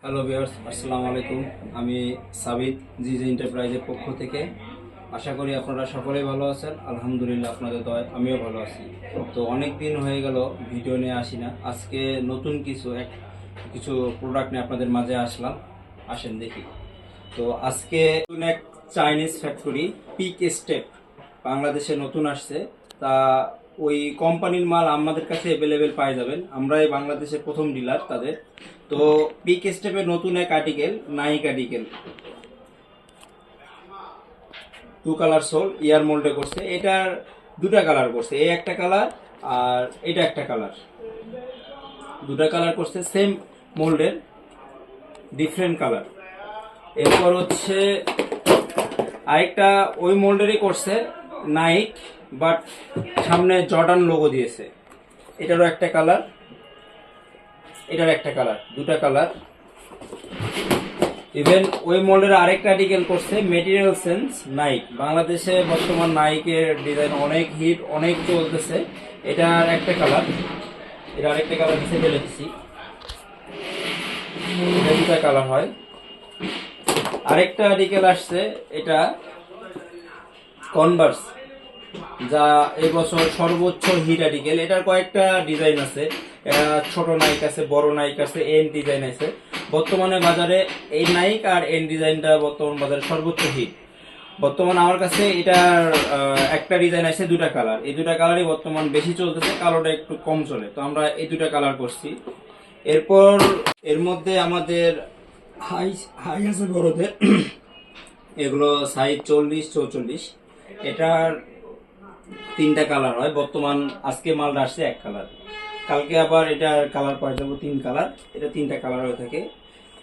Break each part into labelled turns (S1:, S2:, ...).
S1: Hello viewers, আসসালামু আলাইকুম। আমি সাবিত জিজে এন্টারপ্রাইজের পক্ষ থেকে। আশা করি আপনারা সকলেই ভালো আছেন। আলহামদুলিল্লাহ, আপনাদের দয়ায় আমিও ভালো আছি। তো অনেক দিন হয়ে গেল ভিডিও নিয়ে আসি না। আজকে নতুন কিছু প্রোডাক্ট নিয়ে আপনাদের মাঝে আসলাম। আসেন দেখি। তো আজকে নতুন এক চাইনিজ ফ্যাক্টরি পিক স্টেপ বাংলাদেশে নতুন আসছে। তা ওই কোম্পানির মাল আমাদের কাছে অ্যাভেলেবেল পাই যাবেন। আমরাই বাংলাদেশের প্রথম ডিলার তাদের। তো পিক স্টেপের নতুন এক article, Nike article 2 colour sole ইয়ার মোল্ডে করছে। এটার দুটা কালার করছে, এই একটা কালার আর এটা একটা কালার। দুটা কালার করছে, সেম মোল্ডের ডিফারেন্ট কালার। এরপর হচ্ছে আরেকটা ওই মোল্ডেরই করছে, নাইক, বাট সামনে জর্ডান লোগো দিয়েছে। এটারও একটা কালার, এটার একটা কালার, দুটা কালার। ইভেন ওই মোল্ডের আরেকটা আর্টিকেল করছে মেটেরিয়াল সেন্স নাইক। বাংলাদেশে বর্তমান নাইকের ডিজাইন অনেক হিট, অনেক চলতেছে। এটার একটা কালার, এটা আরেকটা কালার নিচে ফেলে দিচ্ছি। এটা দুটা কালার হয়। আরেকটা আর্টিকেল আসছে, এটা কনভার্স, যা এবছর সর্বোচ্চ হিট আর্টিকেল। এটার কয়েকটা ডিজাইন আছে, ছোট নাইক আছে, বড় নাইক আছে, এন ডিজাইন আছে। বর্তমানে বাজারে এই নাইক আর এন ডিজাইনটা বর্তমান বাজারে সর্বোচ্চ হিট। বর্তমানে আমার কাছে এটার একটা ডিজাইন আছে, দুটা কালার। এই দুটা কালারই বর্তমান বেশি চলতেছে, কালোটা একটু কম চলে। তো আমরা এই দুটা কালার করছি। এরপর এর মধ্যে আমাদের হাই হাই আছে বড়দের, এগুলো সাইজ 40-44। এটার তিনটা কালার হয়। বর্তমান আজকে মালটা আসছে এক কালার, কালকে আবার এটার কালার পাওয়া যাবো 3 কালার। এটা 3টা কালার হয়ে থাকে।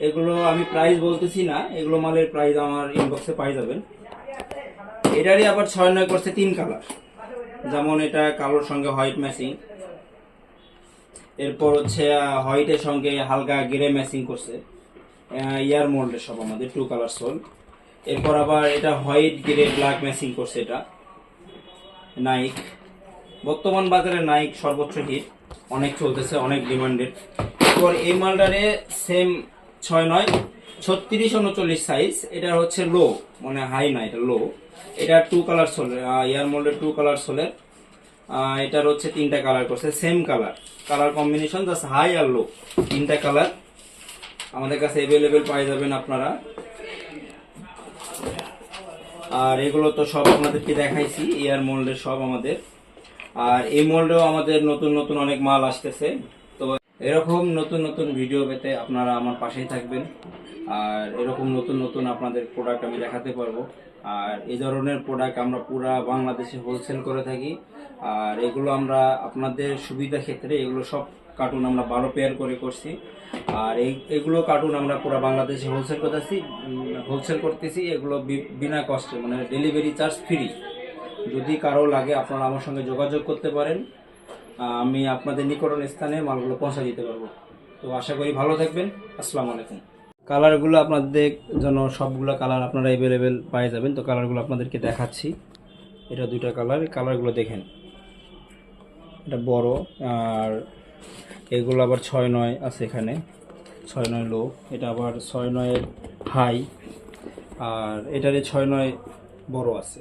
S1: এগুলো আমি প্রাইস বলতেছি না, এগুলো মালের প্রাইস আমার ইনবক্সে পাই যাবেন। এটারই আবার 6-9 করছে 3 কালার, যেমন এটা কালোর সঙ্গে হোয়াইট ম্যাচিং। এরপর হচ্ছে হোয়াইটের সঙ্গে হালকা গ্রে ম্যাচিং করছে। ইয়ার মোল্ডের সব আমাদের 2 কালার সোল। এরপর আবার এটা হোয়াইট গ্রে ব্ল্যাক ম্যাচিং করছে। এটা নাইক, বর্তমান বাজারে নাইক সর্বোচ্চ হিট, অনেক চলতেছে, অনেক ডিমান্ডেড। এরপর এই মালটারে সেম 6-9 36-39 সাইজ। এটা হচ্ছে লো, মানে হাই না, এটা লো। এটা 2 কালার সোলের, ইয়ার মোল্ডের 2 কালার সোলের। এটার হচ্ছে 3টা কালার করছে, same colour, colour combination just high আর লো। 3টা কালার আমাদের কাছে অ্যাভেলেবেল পাই যাবেন আপনারা। আর এগুলো তো সব আপনাদেরকে দেখাইছি, এয়ার মোল্ডের সব আমাদের। আর এই মোল্ডেও আমাদের নতুন নতুন অনেক মাল আসতেছে। তো এরকম নতুন নতুন ভিডিও পেতে আপনারা আমার পাশেই থাকবেন। আর এরকম নতুন নতুন আপনাদের প্রোডাক্ট আমি দেখাতে পারবো। আর এই ধরনের প্রোডাক্ট আমরা পুরা বাংলাদেশে হোলসেল করে থাকি। আর এগুলো আমরা আপনাদের সুবিধা ক্ষেত্রে এগুলো সব কার্টুন আমরা 12 পেয়ার করে করছি। আর এগুলো কার্টুন আমরা পুরো বাংলাদেশে হোলসেল করতেছি। এগুলো বিনা কষ্টে, মানে ডেলিভারি চার্জ ফ্রি। যদি কারো লাগে আপনারা আমার সঙ্গে যোগাযোগ করতে পারেন, আমি আপনাদের নিকটন স্থানে মালগুলো পৌঁছে দিতে পারবো। তো আশা করি ভালো থাকবেন। আসসালামু আলাইকুম। কালারগুলো আপনাদের জন্য সবগুলো কালার আপনারা অ্যাভেলেবেল পাই যাবেন। তো কালারগুলো আপনাদেরকে দেখাচ্ছি। এটা 2টা কালার, কালারগুলো দেখেন। এটা বড়, আর এগুলো আবার 6-9 আছে, এখানে 6-9 লো। এটা আবার 6-9 হাই, আর এটারে 6-9 বড় আছে।